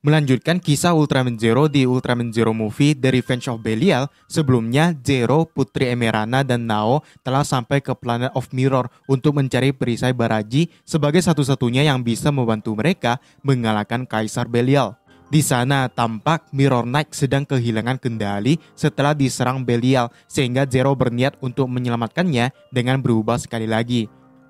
Melanjutkan kisah Ultraman Zero di Ultraman Zero Movie The Revenge of Belial, sebelumnya Zero, Putri Emerana, dan Nao telah sampai ke Planet of Mirror untuk mencari perisai Baraji sebagai satu-satunya yang bisa membantu mereka mengalahkan Kaisar Belial. Di sana tampak Mirror Knight sedang kehilangan kendali setelah diserang Belial, sehingga Zero berniat untuk menyelamatkannya dengan berubah sekali lagi.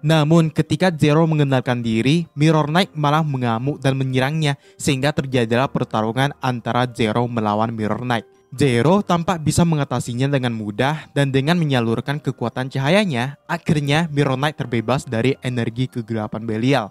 Namun ketika Zero mengenalkan diri, Mirror Knight malah mengamuk dan menyerangnya, sehingga terjadilah pertarungan antara Zero melawan Mirror Knight. Zero tampak bisa mengatasinya dengan mudah, dan dengan menyalurkan kekuatan cahayanya, akhirnya Mirror Knight terbebas dari energi kegelapan Belial.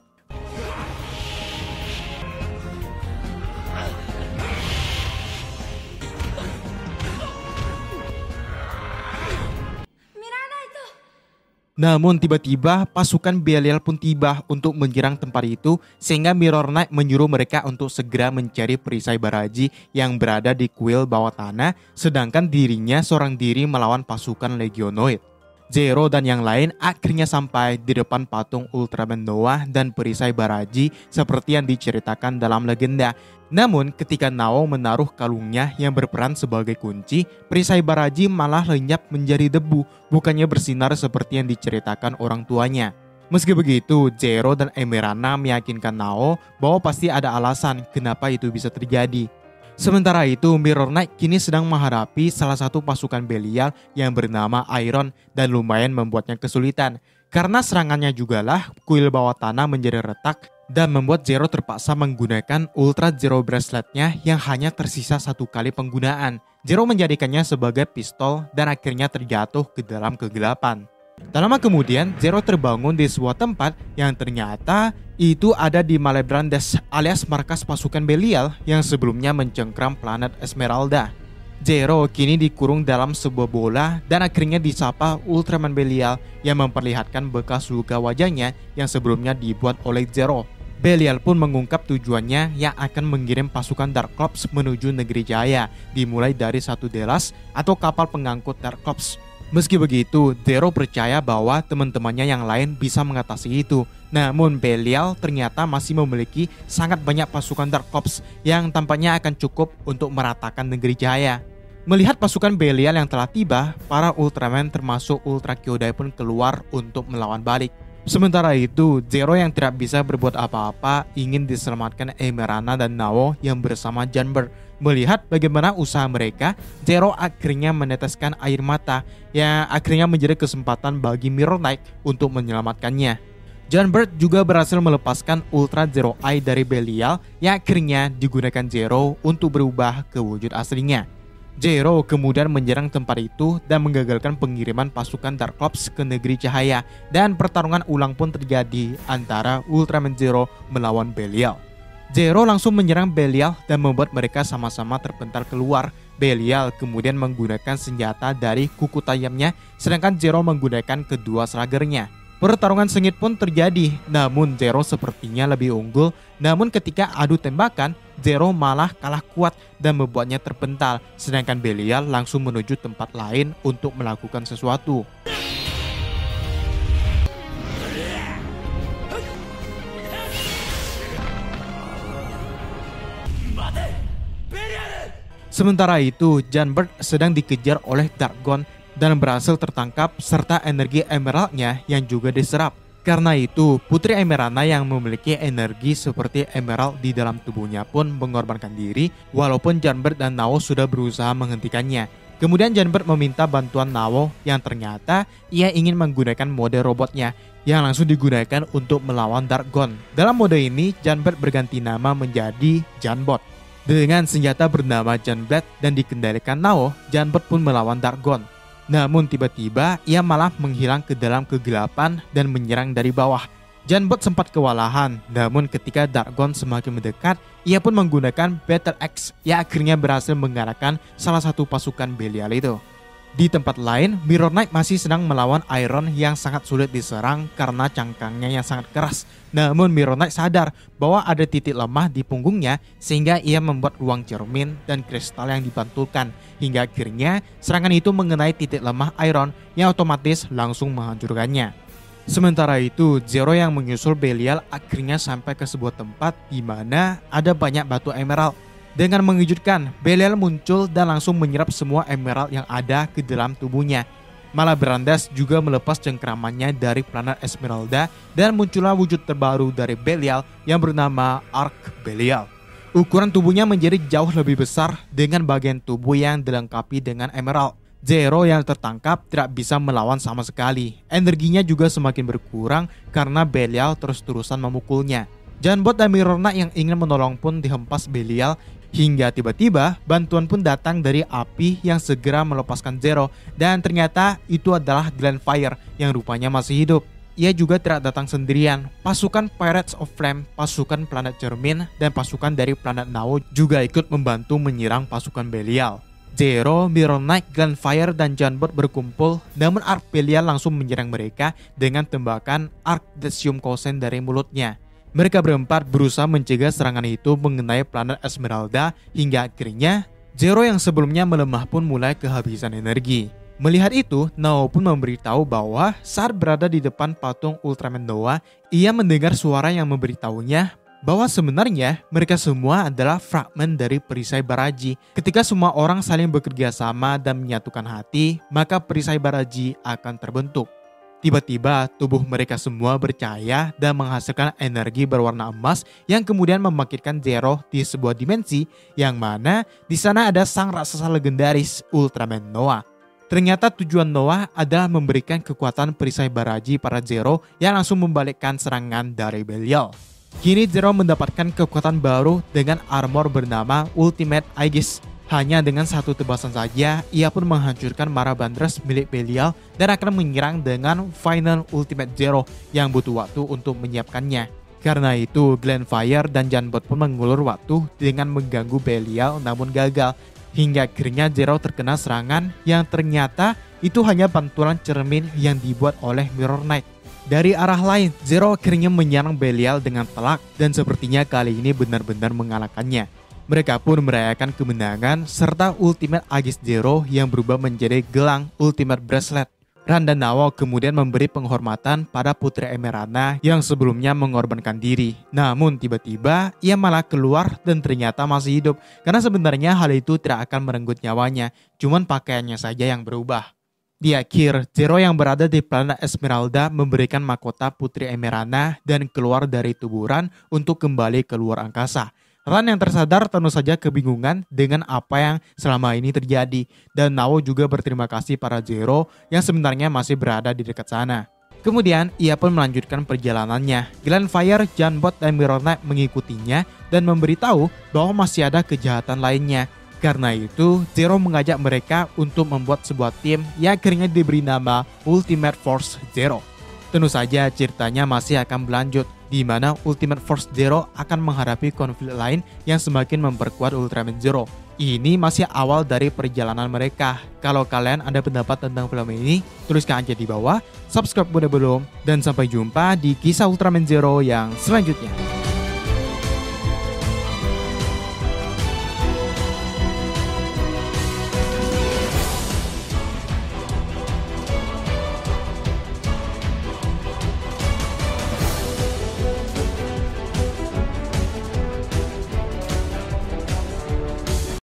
Namun tiba-tiba pasukan Belial pun tiba untuk menyerang tempat itu, sehingga Mirror Knight menyuruh mereka untuk segera mencari perisai Baraji yang berada di kuil bawah tanah, sedangkan dirinya seorang diri melawan pasukan Legionoid. Zero dan yang lain akhirnya sampai di depan patung Ultraman Noah dan perisai Baraji seperti yang diceritakan dalam legenda. Namun ketika Nao menaruh kalungnya yang berperan sebagai kunci, perisai Baraji malah lenyap menjadi debu, bukannya bersinar seperti yang diceritakan orang tuanya. Meski begitu, Zero dan Emerana meyakinkan Nao bahwa pasti ada alasan kenapa itu bisa terjadi. Sementara itu, Mirror Knight kini sedang menghadapi salah satu pasukan Belial yang bernama Iron dan lumayan membuatnya kesulitan. Karena serangannya jugalah kuil bawah tanah menjadi retak dan membuat Zero terpaksa menggunakan Ultra Zero Bracelet-nya yang hanya tersisa satu kali penggunaan. Zero menjadikannya sebagai pistol dan akhirnya terjatuh ke dalam kegelapan. Tak lama kemudian, Zero terbangun di sebuah tempat yang ternyata itu ada di Malebrandes alias markas pasukan Belial yang sebelumnya mencengkram planet Esmeralda. Zero kini dikurung dalam sebuah bola dan akhirnya disapa Ultraman Belial yang memperlihatkan bekas luka wajahnya yang sebelumnya dibuat oleh Zero. Belial pun mengungkap tujuannya yang akan mengirim pasukan Dark Corps menuju Negeri Jaya, dimulai dari satu Delas atau kapal pengangkut Dark Corps. Meski begitu, Zero percaya bahwa teman-temannya yang lain bisa mengatasi itu. Namun Belial ternyata masih memiliki sangat banyak pasukan Dark Corps yang tampaknya akan cukup untuk meratakan Negeri Jaya. Melihat pasukan Belial yang telah tiba, para Ultraman termasuk Ultra Kyodai pun keluar untuk melawan balik. Sementara itu, Zero yang tidak bisa berbuat apa-apa ingin diselamatkan Emerana dan Nao yang bersama Janbird. Melihat bagaimana usaha mereka, Zero akhirnya meneteskan air mata yang akhirnya menjadi kesempatan bagi Mirror Knight untuk menyelamatkannya. Janbird juga berhasil melepaskan Ultra Zero Eye dari Belial yang akhirnya digunakan Zero untuk berubah ke wujud aslinya. Zero kemudian menyerang tempat itu dan menggagalkan pengiriman pasukan Dark Corps ke Negeri Cahaya, dan pertarungan ulang pun terjadi antara Ultraman Zero melawan Belial. Zero langsung menyerang Belial dan membuat mereka sama-sama terpental keluar. Belial kemudian menggunakan senjata dari kuku tajamnya, sedangkan Zero menggunakan kedua seragernya. Pertarungan sengit pun terjadi, namun Zero sepertinya lebih unggul. Namun ketika adu tembakan, Zero malah kalah kuat dan membuatnya terpental, sedangkan Belial langsung menuju tempat lain untuk melakukan sesuatu. Sementara itu, Janbird sedang dikejar oleh Darkgon dan berhasil tertangkap serta energi emeraldnya yang juga diserap. Karena itu, Putri Emerana yang memiliki energi seperti emerald di dalam tubuhnya pun mengorbankan diri, walaupun Janbird dan Nao sudah berusaha menghentikannya. Kemudian Janbird meminta bantuan Nao yang ternyata ia ingin menggunakan mode robotnya yang langsung digunakan untuk melawan Darkgon. Dalam mode ini, Janbird berganti nama menjadi Janbot. Dengan senjata bernama Janblade dan dikendalikan Nao, Janbird pun melawan Darkgon. Namun tiba-tiba ia malah menghilang ke dalam kegelapan dan menyerang dari bawah. Janbot sempat kewalahan, namun ketika Darkgon semakin mendekat, ia pun menggunakan Battle Axe yang akhirnya berhasil mengalahkan salah satu pasukan Belial itu. Di tempat lain, Mirror Knight masih sedang melawan Iron yang sangat sulit diserang karena cangkangnya yang sangat keras. Namun Mirror Knight sadar bahwa ada titik lemah di punggungnya, sehingga ia membuat ruang cermin dan kristal yang dipantulkan. Hingga akhirnya serangan itu mengenai titik lemah Iron yang otomatis langsung menghancurkannya. Sementara itu, Zero yang menyusul Belial akhirnya sampai ke sebuah tempat di mana ada banyak batu emerald. Dengan mengejutkan, Belial muncul dan langsung menyerap semua emerald yang ada ke dalam tubuhnya. Malah Brandas juga melepas cengkramannya dari planet Esmeralda dan muncullah wujud terbaru dari Belial yang bernama Ark Belial. Ukuran tubuhnya menjadi jauh lebih besar dengan bagian tubuh yang dilengkapi dengan emerald. Zero yang tertangkap tidak bisa melawan sama sekali. Energinya juga semakin berkurang karena Belial terus-terusan memukulnya. Janbot dan Mirror Knight yang ingin menolong pun dihempas Belial, hingga tiba-tiba bantuan pun datang dari api yang segera melepaskan Zero, dan ternyata itu adalah Glenfire yang rupanya masih hidup. Ia juga tidak datang sendirian. Pasukan Pirates of Flame, pasukan planet Cermin, dan pasukan dari planet Nao juga ikut membantu menyerang pasukan Belial. Zero, Mirror Knight, Glenfire, dan Janbot berkumpul, namun Ark Belial langsung menyerang mereka dengan tembakan Archdecium Kosen dari mulutnya. Mereka berempat berusaha mencegah serangan itu mengenai planet Esmeralda, hingga akhirnya Zero yang sebelumnya melemah pun mulai kehabisan energi. Melihat itu, Nao pun memberitahu bahwa saat berada di depan patung Ultraman Noah, ia mendengar suara yang memberitahunya bahwa sebenarnya mereka semua adalah fragmen dari perisai Baraji. Ketika semua orang saling bekerja sama dan menyatukan hati, maka perisai Baraji akan terbentuk. Tiba-tiba tubuh mereka semua bercahaya dan menghasilkan energi berwarna emas yang kemudian membangkitkan Zero di sebuah dimensi yang mana di sana ada sang raksasa legendaris Ultraman Noah. Ternyata tujuan Noah adalah memberikan kekuatan perisai Baraji pada Zero yang langsung membalikkan serangan dari Belial. Kini Zero mendapatkan kekuatan baru dengan armor bernama Ultimate Aegis. Hanya dengan satu tebasan saja, ia pun menghancurkan Marabandras milik Belial dan akan menyerang dengan Final Ultimate Zero yang butuh waktu untuk menyiapkannya. Karena itu, Glenfire dan Janbot pun mengulur waktu dengan mengganggu Belial namun gagal. Hingga akhirnya Zero terkena serangan yang ternyata itu hanya pantulan cermin yang dibuat oleh Mirror Knight. Dari arah lain, Zero akhirnya menyerang Belial dengan telak dan sepertinya kali ini benar-benar mengalahkannya. Mereka pun merayakan kemenangan serta Ultimate Aegis Zero yang berubah menjadi gelang Ultimate Bracelet. Ran dan Nao kemudian memberi penghormatan pada Putri Emerana yang sebelumnya mengorbankan diri. Namun tiba-tiba ia malah keluar dan ternyata masih hidup karena sebenarnya hal itu tidak akan merenggut nyawanya, cuman pakaiannya saja yang berubah. Di akhir, Zero yang berada di planet Esmeralda memberikan mahkota Putri Emerana dan keluar dari tubuh Ran untuk kembali ke luar angkasa. Ran yang tersadar tentu saja kebingungan dengan apa yang selama ini terjadi, dan Nao juga berterima kasih pada Zero yang sebenarnya masih berada di dekat sana. Kemudian ia pun melanjutkan perjalanannya. Glenfire, Janbot, dan Mirror Knight mengikutinya dan memberitahu bahwa masih ada kejahatan lainnya. Karena itu, Zero mengajak mereka untuk membuat sebuah tim yang akhirnya diberi nama Ultimate Force Zero. Tentu saja ceritanya masih akan berlanjut, di mana Ultimate Force Zero akan menghadapi konflik lain yang semakin memperkuat Ultraman Zero. Ini masih awal dari perjalanan mereka. Kalau kalian ada pendapat tentang film ini, tuliskan aja di bawah, subscribe udah belum, dan sampai jumpa di kisah Ultraman Zero yang selanjutnya.